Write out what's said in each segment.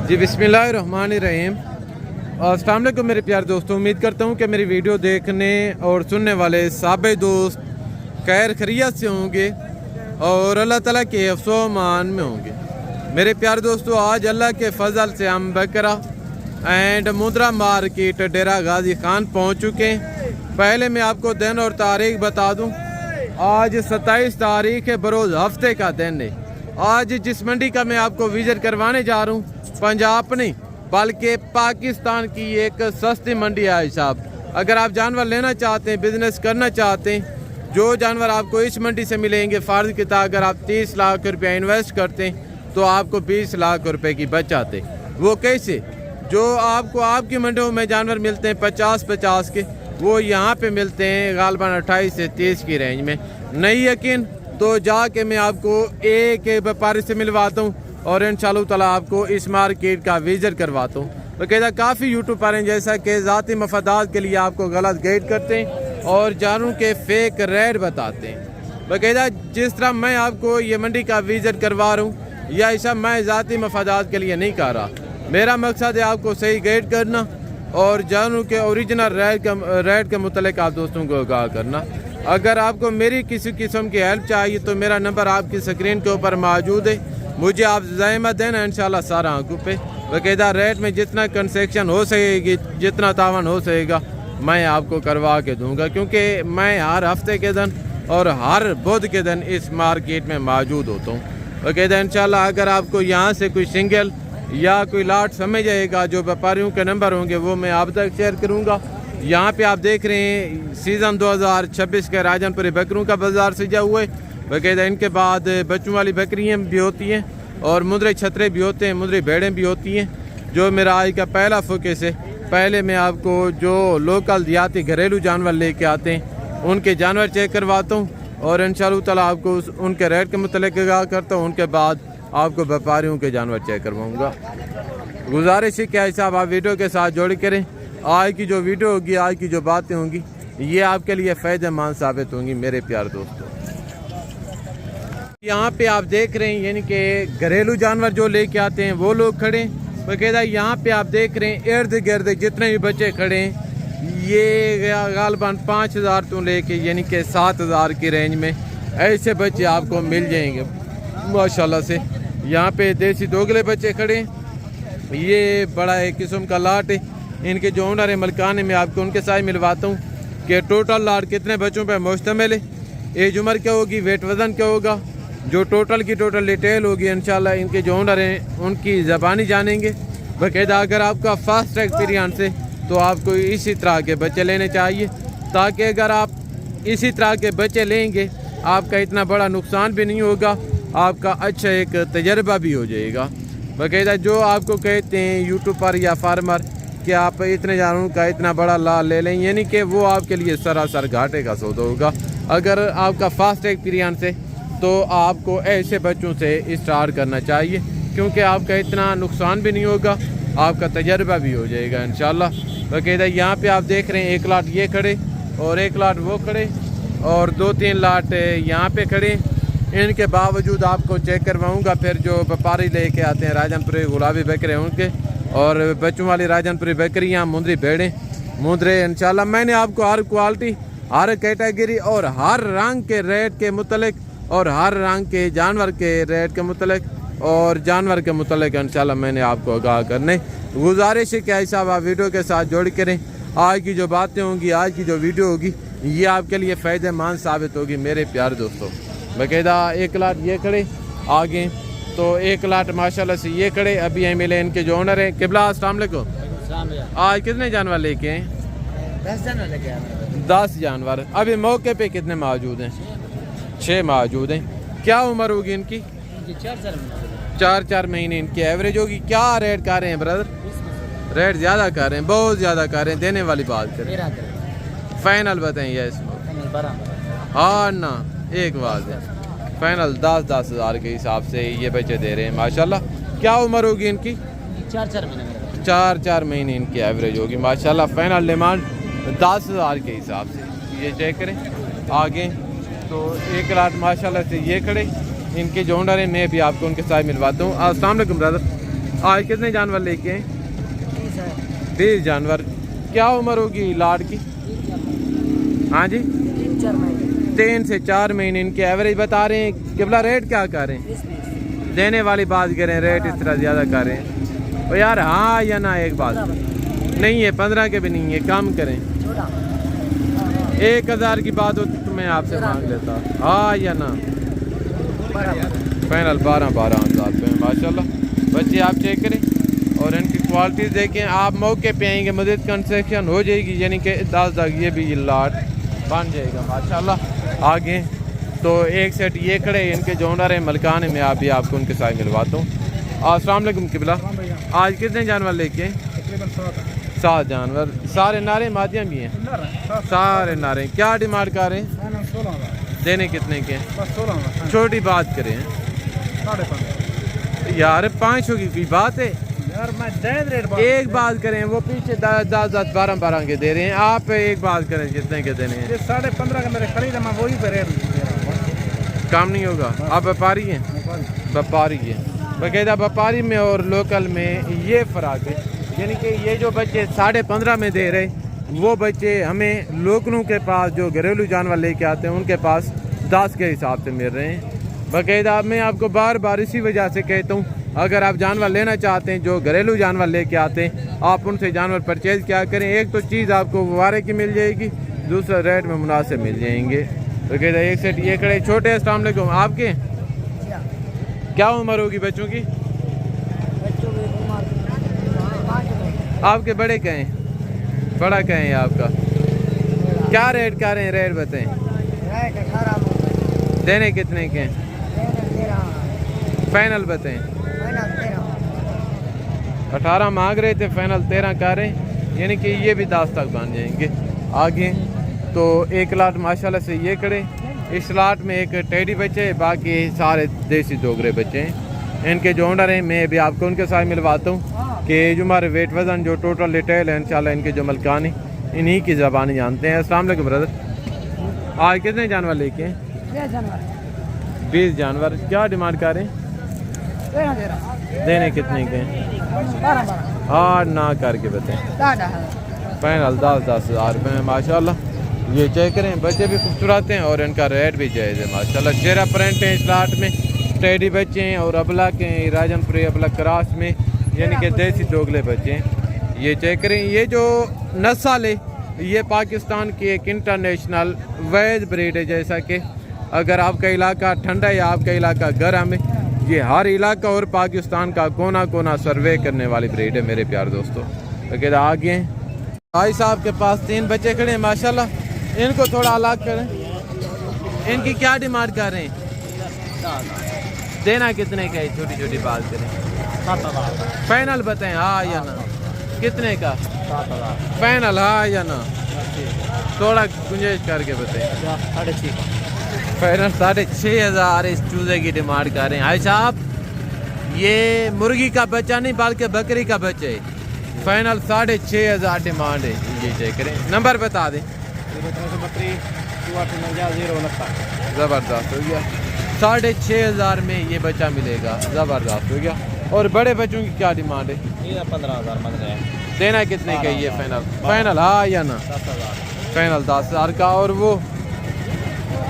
جی बिस्मिल्लाहिर्रहमानिर्रहीम। अस्सलाम वालेकुम मेरे प्यारे दोस्तों, उम्मीद करता हूँ कि मेरी वीडियो देखने और सुनने वाले साबे दोस्त खैर खैरियत से होंगे और अल्लाह ताला के अफ़्सो-मान में होंगे। मेरे प्यारे दोस्तों, आज अल्लाह के फजल से हम बकरा एंड मुंद्रा मार्केट डेरा गाजी खान पहुँच चुके हैं। पहले मैं आपको दिन और तारीख बता दूँ। आज 27 तारीख है, बरोज़ हफ्ते का दिन है। आज जिस मंडी का मैं आपको विजिट करवाने जा रहा हूँ, पंजाब नहीं बल्कि पाकिस्तान की एक सस्ती मंडी है साहब। अगर आप जानवर लेना चाहते हैं, बिजनेस करना चाहते हैं, जो जानवर आपको इस मंडी से मिलेंगे, फ़र्ज़ की तरह अगर आप 30 लाख रुपया इन्वेस्ट करते हैं तो आपको 20 लाख रुपए की बच आते। वो कैसे? जो आपको आपकी मंडियों में जानवर मिलते हैं 50-50 के, वो यहाँ पे मिलते हैं गालबन 28 से 30 की रेंज में। नहीं यकीन तो जाके मैं आपको एक व्यापारी से मिलवाता हूँ और इंशाअल्लाह ताला आपको इस मार्केट का विजिट करवाता हूँ। बकायदा काफ़ी यूट्यूबर हैं जैसा कि ज़ाती मफादात के लिए आपको गलत गाइड करते हैं और जानवरों के फेक रेट बताते हैं। बकायदा जिस तरह मैं आपको ये मंडी का विजिट करवा रहा हूँ, या ऐसा मैं ज़ाती मफादात के लिए नहीं कर रहा। मेरा मकसद है आपको सही गाइड करना और जानवरों के ओरिजिनल रेट के मुतल्लिक़ आप दोस्तों को आगाह करना। अगर आपको मेरी किसी किस्म की हेल्प चाहिए तो मेरा नंबर आपकी स्क्रीन के ऊपर मौजूद है। मुझे आप ज़हमत देना, इंशाल्लाह सारा आंखों पे बाकायदा रेट में जितना कंसेक्शन हो सकेगी, जितना तावन हो सकेगा, मैं आपको करवा के दूंगा, क्योंकि मैं हर हफ्ते के दिन और हर बुध के दिन इस मार्केट में मौजूद होता हूँ। बाकायदा इंशाल्लाह अगर आपको यहाँ से कोई सिंगल या कोई लाट समझ आएगा, जो व्यापारियों के नंबर होंगे वो मैं आप तक शेयर करूँगा। यहाँ पे आप देख रहे हैं सीज़न 2026 के राजनपुरी बकरों का बाज़ार सजा हुआ है। बाकायदा इनके बाद बच्चों वाली बकरियाँ भी होती हैं और मुंद्रे छतरे भी होते हैं, मुंद्री भेड़ें भी होती हैं। जो मेरा आज का पहला फोकस है, पहले मैं आपको जो लोकल देहाती घरेलू जानवर लेके आते हैं उनके जानवर चेक करवाता हूँ और इंशाअल्लाह ताला आपको उनके रेट के मुतल्लिक़ आगाह करता हूँ। उनके बाद आपको व्यापारियों के जानवर चेक करवाऊँगा। गुजारिश है कि साहब आप वीडियो के साथ जोड़ करें। आज की जो वीडियो होगी, आज की जो बातें होंगी, ये आपके लिए फ़ायदेमंद साबित होंगी मेरे प्यारे दोस्तों। यहाँ पे आप देख रहे हैं यानी कि घरेलू जानवर जो लेके आते हैं वो लोग खड़े हैं। बाकायदा यहाँ पे आप देख रहे हैं इर्द गिर्द जितने भी बच्चे खड़े हैं, ये गालबन 5000 तो लेके यानी कि 7000 की रेंज में ऐसे बच्चे आपको मिल जाएंगे माशाल्लाह से। यहाँ पे देसी दोगले बच्चे खड़े हैं, ये बड़ा एक किस्म का लाट है। इनके जो ओनर है मलकान है, मैं आपको उनके साथ मिलवाता हूँ कि टोटल लाट कितने बच्चों पर मुश्तमिल है, एज उम्र क्या होगी, वेट वज़न क्या होगा, जो टोटल की टोटल डिटेल होगी इंशाल्लाह इनके जो ओनर हैं उनकी ज़बानी जानेंगे। बाकायदा अगर आपका फास्ट एक्सपीरियंस है तो आपको इसी तरह के बच्चे लेने चाहिए, ताकि अगर आप इसी तरह के बच्चे लेंगे आपका इतना बड़ा नुकसान भी नहीं होगा, आपका अच्छा एक तजर्बा भी हो जाएगा। बाकायदा जो आपको कहते हैं यूट्यूब पर या फार्मर कि आप इतने जानवरों का इतना बड़ा लाल ले लें, यानी कि वो आपके लिए सरासर घाटे का सौदा होगा। अगर आपका फास्ट एक्सपीरियंस है तो आपको ऐसे बच्चों से स्टार्ट करना चाहिए, क्योंकि आपका इतना नुकसान भी नहीं होगा, आपका तजर्बा भी हो जाएगा इंशाल्लाह। बाकायदा यहाँ पे आप देख रहे हैं एक लाट ये खड़े और एक लाट वो खड़े और 2-3 लाट यहाँ पे खड़े। इनके बावजूद आपको चेक करवाऊँगा फिर जो व्यापारी लेके आते हैं राजनपुरी गुलाबी बकरे उनके और बच्चों वाली राजनपुरी बकरियाँ, मुंद्री भेड़ें, मुंद्रे इंशाल्लाह मैंने आपको हर क्वालिटी, हर कैटेगरी और हर रंग के रेट के मुतल्लिक़ और हर रंग के जानवर के रेट के मुतल्लिक़ और जानवर के मुतल्लिक़ इंशाल्लाह मैंने आपको आगाह करने। गुजारिश है कि ऐसा आप वीडियो के साथ जोड़ करें। आज की जो बातें होंगी, आज की जो वीडियो होगी, ये आपके लिए फ़ायदेमंद साबित होगी मेरे प्यारे दोस्तों। बाकायदा एक लाट ये खड़े आगे, तो एक लाट माशाल्लाह से ये खड़े अभी हैं मिले इनके जो ओनर हैं। किबला अस्सलाम वालेकुम। आज कितने जानवर लेके हैं? 10 जानवर लेके आए। 10 जानवर। अभी मौके पे कितने मौजूद हैं? 6 मौजूद हैं। क्या उम्र होगी इनकी? 4-4 महीने इनकी एवरेज होगी। क्या रेट कर रहे हैं ब्रदर? रेट ज़्यादा कर रहे हैं, बहुत ज़्यादा कर रहे हैं। देने वाली बात करें, फाइनल बताएं इसमें। हाँ ना, एक बात है, फाइनल 10-10 हज़ार के हिसाब से ये बच्चे दे रहे हैं माशाल्लाह। क्या उम्र होगी इनकी? 4-4 महीने। 4-4 महीने इनकी एवरेज होगी माशाल्लाह। फाइनल डिमांड 10 हज़ार के हिसाब से। ये चेक करें आगे, तो एक लाट माशाल्लाह से ये खड़े, इनके जो ओनर हैं मैं भी आपको उनके साथ मिलवाता हूँ। अस्सलाम वालेकुम ब्रदर। आज कितने जानवर लेके हैं? 20 जानवर। क्या उम्र होगी लाट की? हाँ जी 3 से 4 महीने इनके एवरेज बता रहे हैं। किबला रेट क्या कर रहे हैं? देने वाली बात करें, रेट इस तरह ज़्यादा कर रहे हैं। और यार हाँ या ना एक बात नहीं है, 15 के भी नहीं है, कम करें। 1000 की बात होती तो मैं आपसे मांग लेता, हाँ या ना। फाइनल 12,000 रुपये माशाल्लाह। बच्चे आप चेक करें और इनकी क्वालिटीज़ देखें। आप मौके पे आएंगे, मज़ीद कंसेक्शन हो जाएगी, यानी कि 10 तक ये भी लाट बन जाएगा माशाल्लाह। आगे तो एक सेट ये खड़े, इनके जो ओनर हैं मलकान है, मैं अभी आपको उनके साथ मिलवाता हूँ। अस्सलाम वालेकुम किबला, आज कितने जानवर लेके हैं? तकरीबन 7 जानवर। सारे नारे मादियाँ भी हैं? सारे नारे। क्या डिमांड कर रहे हैं? 16,000 देने कितने के? बस 16,000 छोटी बात करें 15.5 यार, 500 की कोई बात है? यार मैं जायज़ रेट एक बात करें, वो पीछे 10 12 के दे रहे हैं, आप एक बात करें कितने के देने हैं? ये 15.5 का मेरे खरीद है, मैं वही पे रेट दे रहा हूँ। काम नहीं होगा। आप व्यापारी हैं? व्यापारी है। बाकायदा व्यापारी में और लोकल में ये फ़र्क है, यानी कि ये जो बच्चे 15.5 में दे रहे, वो बच्चे हमें लोकलों के पास जो घरेलू जानवर लेके आते हैं उनके पास 10 के हिसाब से मिल रहे हैं। बाकायदा मैं आपको बार बार इसी वजह से कहता हूँ, अगर आप जानवर लेना चाहते हैं जो घरेलू जानवर लेके आते हैं, आप उनसे जानवर परचेज़ क्या करें। एक तो चीज़ आपको वारे की मिल जाएगी, दूसरा रेट में मुनासिब मिल जाएंगे। बाकायदा एक सेट ये खड़े छोटे। अस्सलाम वालेकुम, आपके क्या उम्र होगी बच्चों की? आपके बड़े कहें, बड़ा कहें आपका? क्या रेट कर रहे हैं? रेट बताएं। देने कितने के? फाइनल बताएं। 18 मांग रहे थे, फाइनल 13 कर रहे हैं, यानी कि ये भी 10 तक बन जाएंगे। आगे तो एक लाट माशाल्लाह से ये खड़े, इस लाट में एक टेडी बच्चे, बाकी सारे देसी दोगरे बच्चे हैं। इनके जो ओनर हैं मैं भी आपको उनके साथ मिलवाता हूँ कि जो हमारे वेट वज़न जो टोटल डिटेल है इंशाल्लाह इनके जो मलकान हैं इन्हीं की ज़बानी जानते हैं। अस्सलाम वालेकुम ब्रदर, आज कितने जानवर लेके हैं? 20 जानवर। क्या डिमांड कर रहे हैं? देने कितने के हैं? 8 ना करके बताएं। फाइनल 10 हज़ार रुपये माशाल्लाह। ये चेक करें, बच्चे भी खूबसूरत हैं और इनका रेट भी जायज़ है माशाल्लाह। चेहरा प्रिंट है इस लाट में, टेडी बच्चे हैं और अबला के हैं, राजनपुरी अबला क्रॉस में, यानी कि देसी दोगले बच्चे हैं। ये चेक करें, ये जो नस्ल है ये पाकिस्तान की एक इंटरनेशनल वैध ब्रीड है। जैसा कि अगर आपका इलाका ठंडा या आपका इलाका गर्म है, ये हर इलाका और पाकिस्तान का कोना कोना सर्वे करने वाली ब्रीड है मेरे प्यार दोस्तों। अगर आगे भाई साहब के पास 3 बच्चे खड़े हैं माशाल्लाह, इनको थोड़ा अलग करें। इनकी क्या डिमांड कर रहे हैं? देना कितने का है? छोटी छोटी बात करें। 7,000 फाइनल बताएं, हाँ या ना। कितने का? 7,000 फाइनल, हाँ या ना। थोड़ा गुंजाइश करके बताएं। 6,500 फाइनल 6,500 इस चूजे की डिमांड कर रहे हैं। भाई साहब ये मुर्गी का बच्चा नहीं बल्कि बकरी का बच्चा है। फाइनल 6,500 डिमांड है। ये चेक करें, नंबर बता दें। ज़बरदस्त हो गया, 6,500 में ये बच्चा मिलेगा, ज़बरदस्त हो गया। और बड़े बच्चों की क्या डिमांड है? 15,000 बन गए। देना कितने का ये? फाइनल फाइनल हाँ या ना। 10,000 फाइनल 10,000 का। और वो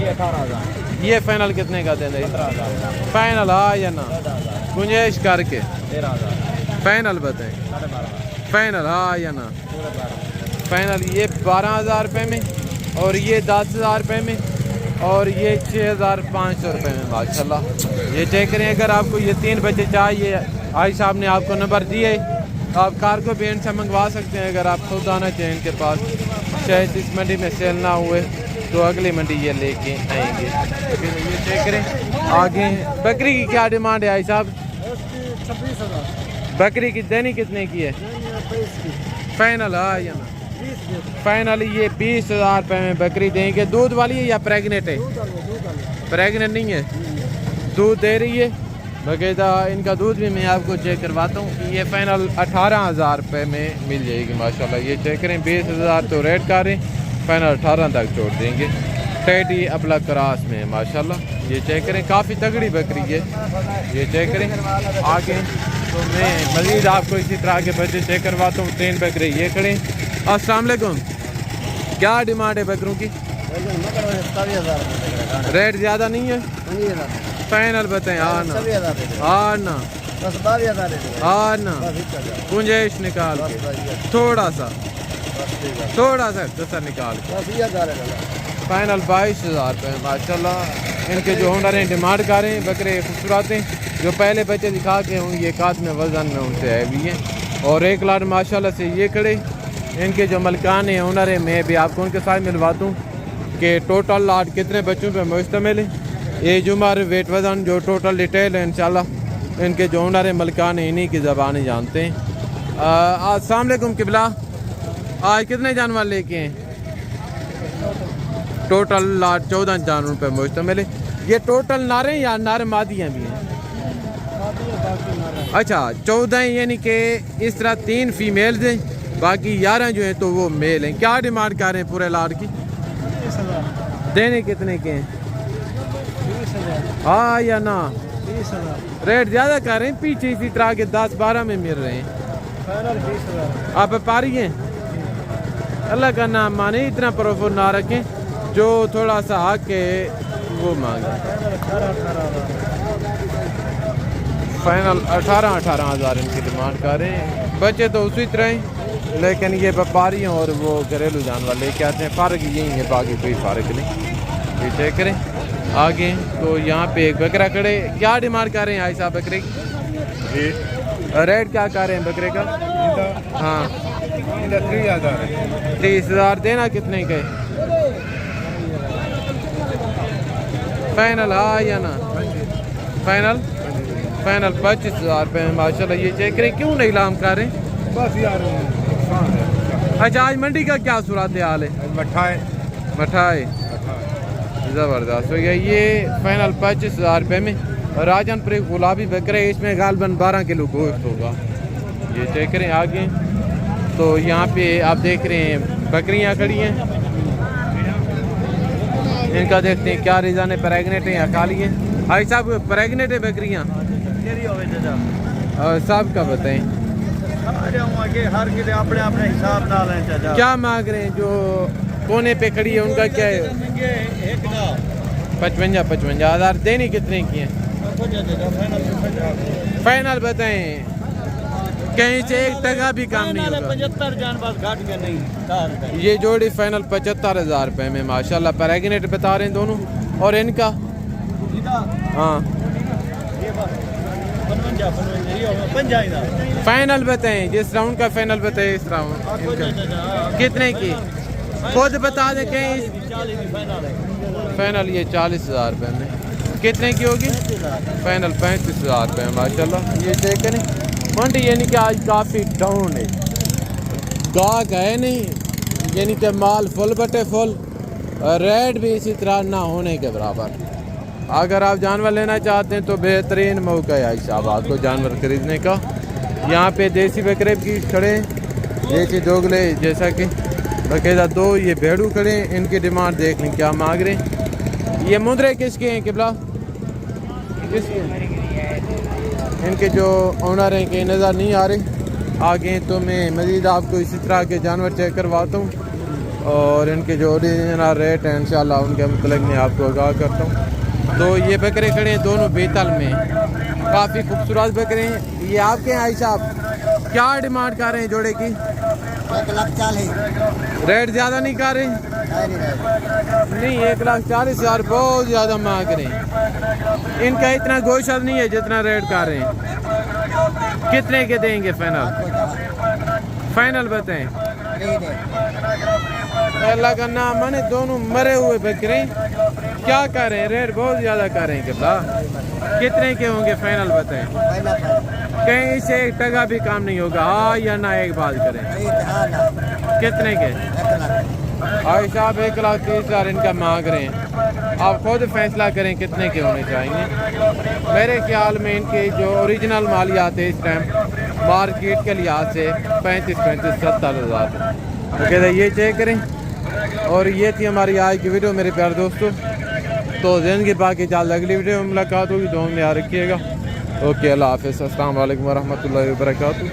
18,000 ये फाइनल कितने का देना? 15,000 फाइनल हाँ या ना। 14,000 गुंजाइश करके 13,000 फाइनल बताएं। 12,500 फाइनल हाँ या ना। फाइनल ये 12,000 रुपये में, और ये 10,000 रुपये में, और ये 6,500 रुपये में माशाल्लाह। ये चेक करें, अगर आपको ये 3 बच्चे चाहिए, आई साहब ने आपको नंबर दिए, आप कार को भी इनसे मंगवा सकते हैं। अगर आप खुद आना चाहें इनके पास, शायद इस मंडी में सेल ना हुए तो अगली मंडी ये लेके आएंगे। फिर ये चेक करें आगे। बकरी की क्या डिमांड है आई साहब? 26,000 बकरी की देनी कितने की है? फाइनल हाँ या ना। फाइनल ये 20,000 रुपये में बकरी देंगे। दूध वाली है या प्रेगनेंट है? प्रेगनेंट नहीं है, दूध दे रही है। बाकायदा इनका दूध भी मैं आपको चेक करवाता हूँ। ये फाइनल 18,000 रुपये में मिल जाएगी माशाल्लाह। ये चेक करें, 20,000 तो रेट कर रहे हैं, फाइनल 18 तक छोड़ देंगे। टेडी अबला क्रॉस में माशाल्लाह। ये चेक करें, काफ़ी तगड़ी बकरी है। ये चेक करें आगे। तो मैं मज़ीद आपको इसी तरह के बच्चे चेक करवाता हूँ। 3 बकरे ये खड़े। अस्सलाम वालेकुम, क्या डिमांड है बकरों की? रेट ज़्यादा नहीं है? फाइनल बताएं। हाँ ना, हाँ ना, हाँ ना, गुंजाइश निकाल के थोड़ा सा कसर निकाल के फाइनल 22,000 रुपये माशाल्लाह। इनके जो ओनर हैं डिमांड कर रहे हैं, बकरे खूबसूरत हैं। जो पहले बच्चे दिखा के हूँ ये कात में वज़न में उनसे है भी हैं। और एक लाट माशाल्लाह से ये खड़े। इनके जो मलकान हैं ओनर हैं, मैं भी आपको उनके साथ मिलवाता हूँ कि टोटल लाट कितने बच्चों पे मुश्तमिल है, एज उम्र वेट वज़न जो टोटल डिटेल है इंशाल्लाह इनके जो ओनर हैं मलकान हैं इन्हीं की ज़बान जानते हैं। अस्सलाम वालेकुम किबला, आज कितने जानवर लेके हैं? टोटल लाट 14 जानवरों पे मुश्तमिल है। ये टोटल नारे या नार मादियाँ भी हैं? अच्छा 14 यानी कि इस तरह 3 फीमेल्स हैं, बाकी 11 जो हैं तो वो मेल हैं। क्या डिमांड कर रहे हैं पूरे लाट की? देने कितने के हैं? हाँ या ना? रेट ज़्यादा कर रहे हैं, पीछे इसी तरह के 10-12 में मिल रहे हैं। आप व्यापारी हैं? अल्लाह का नाम माने, इतना प्रोफो ना रखें, जो थोड़ा सा हक है वो मांगे। फाइनल 18,000 इनकी डिमांड कर रहे हैं। बच्चे तो उसी तरह हैं, लेकिन ये व्यापारी हैं और वो घरेलू जानवर लेके आते हैं। फ़र्क यही है, बाकी कोई फ़र्क नहीं। ये चेक करें आगे। तो यहाँ पे एक बकरा खड़े। क्या डिमांड कर रहे हैं आई साहब बकरे की? रेट क्या कर रहे हैं बकरे का? हाँ 30,000। देना कितने के? फाइनल हाँ या ना? फाइनल 25,000 रुपये में माशाल्लाह। ये चेक करें, क्यों नहीं लाम कर रहे? बस यार अच्छा आज मंडी का क्या सूरत हाल है? मठाए ज़बरदस्त हो गया। ये फाइनल 25,000 रुपये में। राजनपुरी गुलाबी बकरे, इसमें गालबन 12 किलो गोश्त होगा। ये चेक करें आगे। तो यहाँ पे आप देख रहे हैं बकरियाँ खड़ी हैं। इनका देखते हैं क्या रिजान है, प्रेगनेंट है या खाली है? भाई साहब प्रेगनेंट है बकरियाँ? साहब का बताएं अपने हिसाब ना लें चाचा। क्या मांग रहे हैं? जो कोने पे खड़ी है उनका क्या है? 55,000। देनी कितने की है? फाइनल बताएं, कहीं से 1 टका भी कम नहीं होगा। 75 जानवर घाट के नहीं। ये जोड़ी फाइनल 75,000 रुपये में माशाल्लाह। प्रेगनेंट बता रहे हैं दोनों। और इनका हाँ फाइनल बताएं, जिस राउंड का फाइनल बताएं इस राउंड कितने की? खुद बता दें कहीं। फाइनल ये 40,000 रुपये में। कितने की होगी? फाइनल 35,000 रुपये माशाल्लाह। ये चेक करें मंडी यानी कि आज काफ़ी डाउन है, गाहक है नहीं, यानी कि माल फुल बटे फुल, रेट भी इसी तरह ना होने के बराबर। अगर आप जानवर लेना चाहते हैं तो बेहतरीन मौका है साहब आपको जानवर खरीदने का। यहाँ पे देसी बकरे भी खड़े हैं, देसी दोगले जैसा कि बकायदा 2 ये भेड़ू खड़े हैं। इनकी डिमांड देख लें क्या मांग रहे हैं। ये मुद्रे किसके हैं किबला? किसके? इनके जो ओनर हैं कि नज़र नहीं आ रहे आगे, तो मैं मज़ीद आपको इसी तरह के जानवर चेक करवाता हूँ और इनके जो ओरिजिनल रेट हैं इंशाल्लाह उनके मतलब मैं आपको आगाह करता हूँ। तो ये बकरे खड़े हैं दोनों बेतल में, काफ़ी खूबसूरत बकरे हैं। ये आपके हैं आई साहब, क्या डिमांड कर रहे हैं जोड़े की? 1,40,000। रेट ज़्यादा नहीं कर रहे? नहीं 1,40,000 बहुत ज़्यादा मांग रहे हैं। इनका इतना गोश्त नहीं है जितना रेट कर रहे हैं। कितने के देंगे फाइनल बताएं। अल्लाह का नाम माने दोनों मरे हुए बकरे क्या कर रहे हैं? रेट बहुत ज़्यादा कर रहे हैं कितना? कितने के होंगे फाइनल बताएं। कहीं से 1 टका भी काम नहीं होगा। हाँ या ना एक बात करें। कितने के? भाई साहब 1,30,000 इनका मांग रहे हैं। आप खुद फैसला करें कितने के होने चाहिए। मेरे ख्याल में इनके जो ओरिजिनल मालियात है इस टाइम मार्केट के लिहाज से 35,000-70,000। तो कहते ये चेक करें। और ये थी हमारी आज की वीडियो मेरे प्यारे दोस्तों। तो ज़िंदगी बाकी चाल अगली वीडियो में मुलाकात होगी। दुआ में याद रखिएगा। اوکے اللہ حافظ. السلام علیکم ورحمۃ اللہ وبرکاتہ.